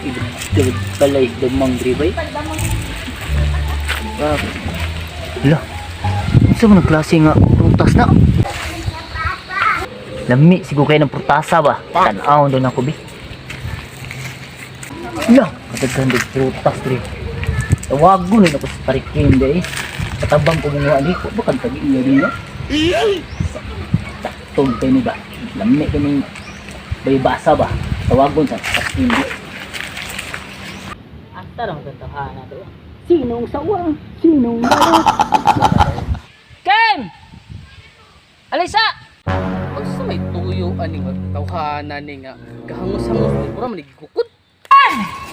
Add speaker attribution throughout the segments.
Speaker 1: Ilog balay damang dribay. Hala. Unsa man ang klase nga prutas na? Lami siguro kayo ng prutasa ba? Tanaw doon ako bi. Hala, kataghan ng prutas dre. Tawagon na ako sa parikin dai. Katabang ko mga ani ko bakit tagi iya din no? Tong kayo ba? Lami kami bay basa ba? Tawagon sa parikin di. Anta lang tatahan na to. Sinong sawa? Sinong dalo? Ken! Alisa!
Speaker 2: Pag sa may tuyo ani tawhana ni nga gahangos-hangos pura man gikukod.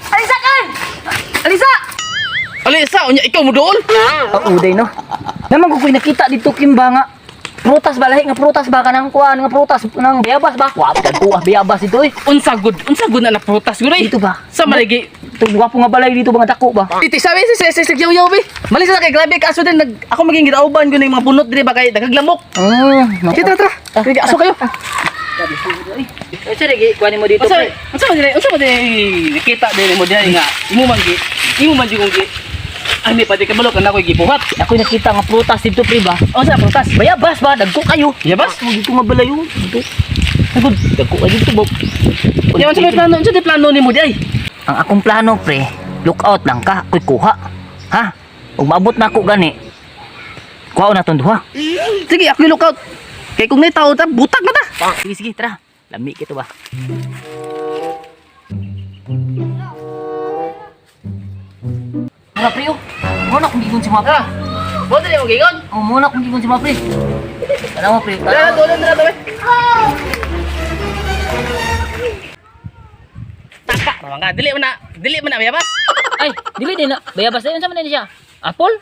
Speaker 1: Alisa Ken! Alisa!
Speaker 2: Alisa, unya ikaw mo doon?
Speaker 1: Ang uday no. Naman ko ko'y nakita dito kimba nga prutas ba lahi nga prutas ba kanang kuan nga prutas nang bayabas ba? Wa kuah bayabas ito eh.
Speaker 2: Unsa good na prutas gud
Speaker 1: Dito ba?
Speaker 2: Sa maligi.
Speaker 1: Ito gwapo nga balay dito ba nga dako ba?
Speaker 2: Titi sabi si yaw bi. Malis na kay grabe ka aso din ako maging gidauban ko ning mga bunot diri ba kay dagaglamok. Kita tra. Kaya aso kayo.
Speaker 1: Ay sige, kuanin mo dito.
Speaker 2: Unsa man diri nakita din mo diyan nga imo man jud gi. Ani pati ka balok na ko gibuhat.
Speaker 1: Ako nakita nga prutas dito pre ba?
Speaker 2: Unsa prutas?
Speaker 1: Bayabas ba? Dagko kayo.
Speaker 2: Bayabas?
Speaker 1: Dito nga balay oh. Dito. Agud dagko kayo dito ba?
Speaker 2: Ya unsa may plano nimo di ay?
Speaker 1: Ang akong plano pre, look out lang ka, ako'y kuha. Ha? Ug maabot na ako gani. Kuha na tong duha.
Speaker 2: Sige, ako lookout. Kay kung may tao ta, butag na ta.
Speaker 1: Sige, tara. Lami kito ba? Muna pre, oh. Muna kung gigon si mga pre.
Speaker 2: Bote ni mo gigon.
Speaker 1: Oh, muna kung gigon si mga pre. Tara mo pre.
Speaker 2: Dala tulan na to. Taka, mga dili man na bayabas.
Speaker 1: Ay, dili din na. Bayabas na yun. Saan man din siya? Apple?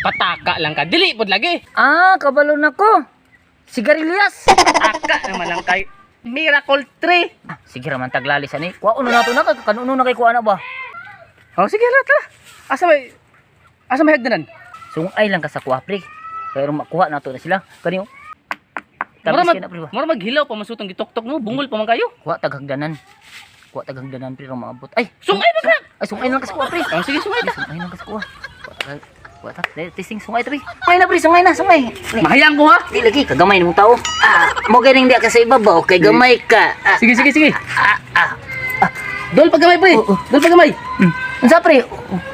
Speaker 2: Pataka lang ka, dili pod lagi.
Speaker 1: Ah, kabalo na ko. Sigarilyas.
Speaker 2: Taka naman lang kay Miracle Tree.
Speaker 1: Ah, sige raman taglalis ani. Kuha uno na to na. Kanuno na kay kuha na ba?
Speaker 2: Oh, sige tara. Asa may hagdanan?
Speaker 1: Sungay lang ka sa kuha pre. Pero makuha na to na sila. Kaniyo.
Speaker 2: Mura maghilaw pa masutong gitok-tok no, bungol pa man kayo.
Speaker 1: Kuha taghagdanan. Kuha taghagdanan pre ro maabot. Ay,
Speaker 2: Sungay ba ka?
Speaker 1: ay sungay lang ka sa kuha pre.
Speaker 2: Oh, sige sungay ta.
Speaker 1: Sungay lang ka sa kuha. Kuha ta. Testing sungay to pre. Sungay na pre, sungay na, sungay.
Speaker 2: Mahayang ko ha.
Speaker 1: Di lagi kagamay nimong tao. Mo ganing di ka sa ibabaw kay gamay ka.
Speaker 2: Sige. Dol pagamay pre. Dol pagamay.
Speaker 1: Unsa pre?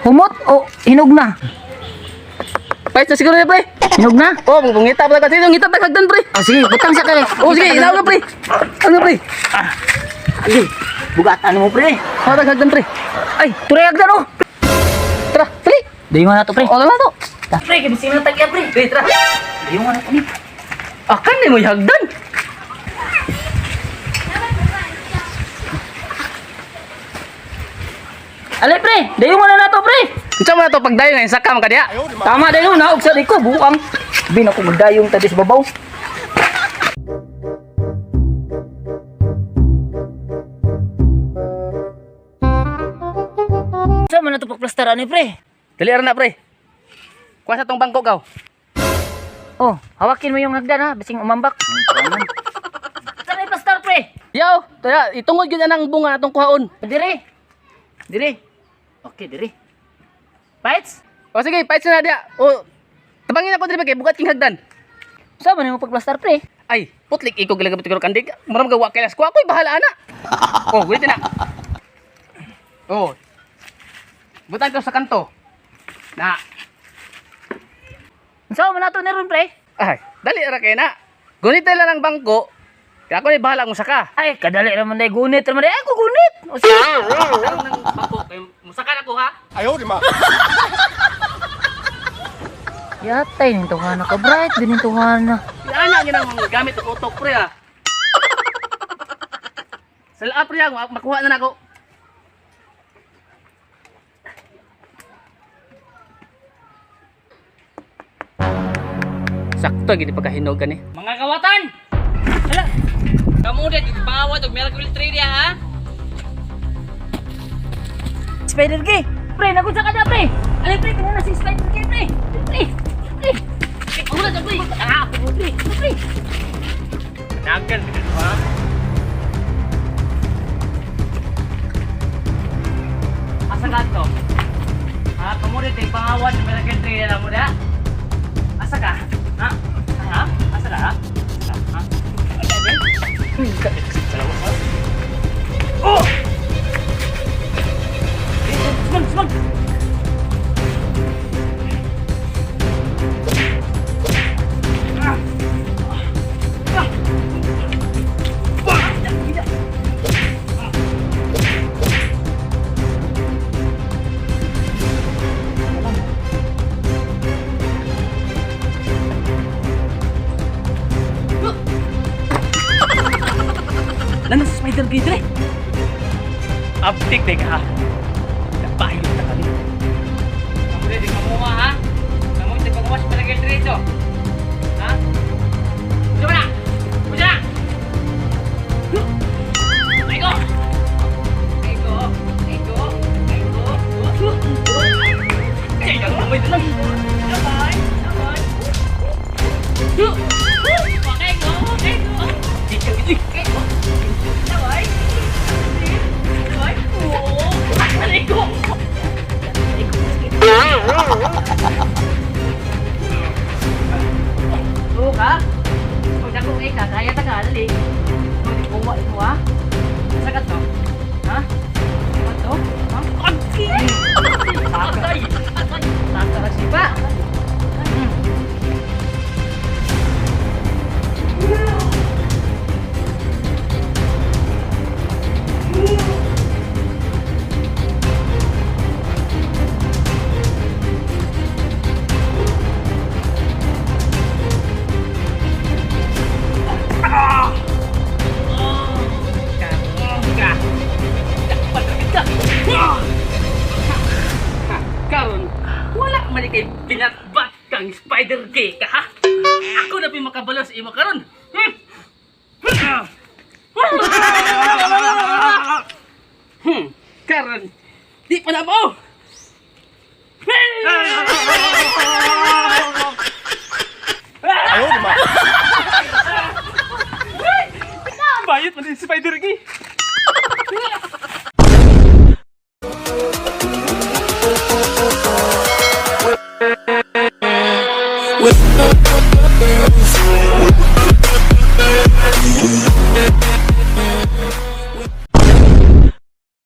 Speaker 1: Humot o hinog na?
Speaker 2: Pahit na siguro na pre.
Speaker 1: Hinog na?
Speaker 2: Oh, mungita pa ka. Sige, ngita pa hagdan pre.
Speaker 1: Oh sige, butang sa kare.
Speaker 2: Oh, sige, ilaw na pre. Ano pre?
Speaker 1: Sige, bugatan mo pre.
Speaker 2: Hatag hagdan pre.
Speaker 1: Ay, turay agdan oh.
Speaker 2: Tara, pre.
Speaker 1: Dayon na to pre.
Speaker 2: O lang na to.
Speaker 1: Pre, kibisi na tagya pre.
Speaker 2: Pre, tara.
Speaker 1: Dayon na to ni.
Speaker 2: Akan ni mo hagdan.
Speaker 1: Alay pre, dayon mo na to pre.
Speaker 2: Unsa man to pagdayon ngayon saka man ka diha?
Speaker 1: Tama dayon na og sa liko buang. Bin ako magdayong tadi sa babaw. Sa man na to pagplastaran ni pre?
Speaker 2: Dali ra na pre. Kuha sa tong bangko kaw.
Speaker 1: Oh, hawakin mo yung hagdan ha, bising umambak. Saan ay plastar pre?
Speaker 2: Yo, tara, itungod gyud anang bunga atong kuhaon.
Speaker 1: Dire. Dire. Okay, dire. Fights?
Speaker 2: O sige, pahit na diha. O tabangin ako diri kay bugat king hagdan.
Speaker 1: Sa man mo pagplastar pre?
Speaker 2: Ay, putlik iko gilagabit ko kandig. Maram gawa kay las ko ako'y bahala ana. Oh, wait na. Oh. Butang ko sa kanto. Na.
Speaker 1: Sa man nato ni ron pre?
Speaker 2: Ay, dali ra kay na. Gunit lang ang bangko. Kaya ako ni bahala mo saka.
Speaker 1: Ay, kadali raman day gunit raman day. Ay, ko gunit. O sige.
Speaker 2: Nang bangko kay musaka na ko ha.
Speaker 3: Ayaw, di ma.
Speaker 1: Yatay ning tuhana ka bright din ning tuhana.
Speaker 2: Ana gyud ang gamit og utok pre ha. Sala pre ha, makuha na nako. Sakto gid pagkahinog gani.
Speaker 4: Mga kawatan! Hala! Kamu udah bawat og Miracle Tree dia ha?
Speaker 1: Spider Key. Pre, nagunsa ka na pre. Alay pre, kana na si Spider Key pre. Pre. Pre.
Speaker 4: Udah sa pre.
Speaker 1: Pre. Pre.
Speaker 4: Dagan ha? dito, pangawan ng American Tree na mo da. Asa ka? Ha? Ha? Asa ka? Ha? Ha? Oh! Sumag! Lan sa spider gate re. Uptik deh ka. Napahilot na kami. Kamu deh di mamuha ha. Kamu di mamuha sa spider gate dito. Ha? Coba na. Coba na. Ayo. Ayo. Ayo. Ayo. Ayo, may dalang. Sabay. Sabay. Yuk. Pakai go. Pakai go. Dito. Sabay. Sabay. Oh, aray ko. Oo ka? Kung ako ka, kaya ta ka, dali. Kung di kuha ito ha? Sakat to? Ha? Sakat to? Ha? Atay! Atay! Atay! Sipa! Karon, wala man kay binatbat kang spider gate ka ha? Ako na makabalos imo karon. Karon, di pa na mo.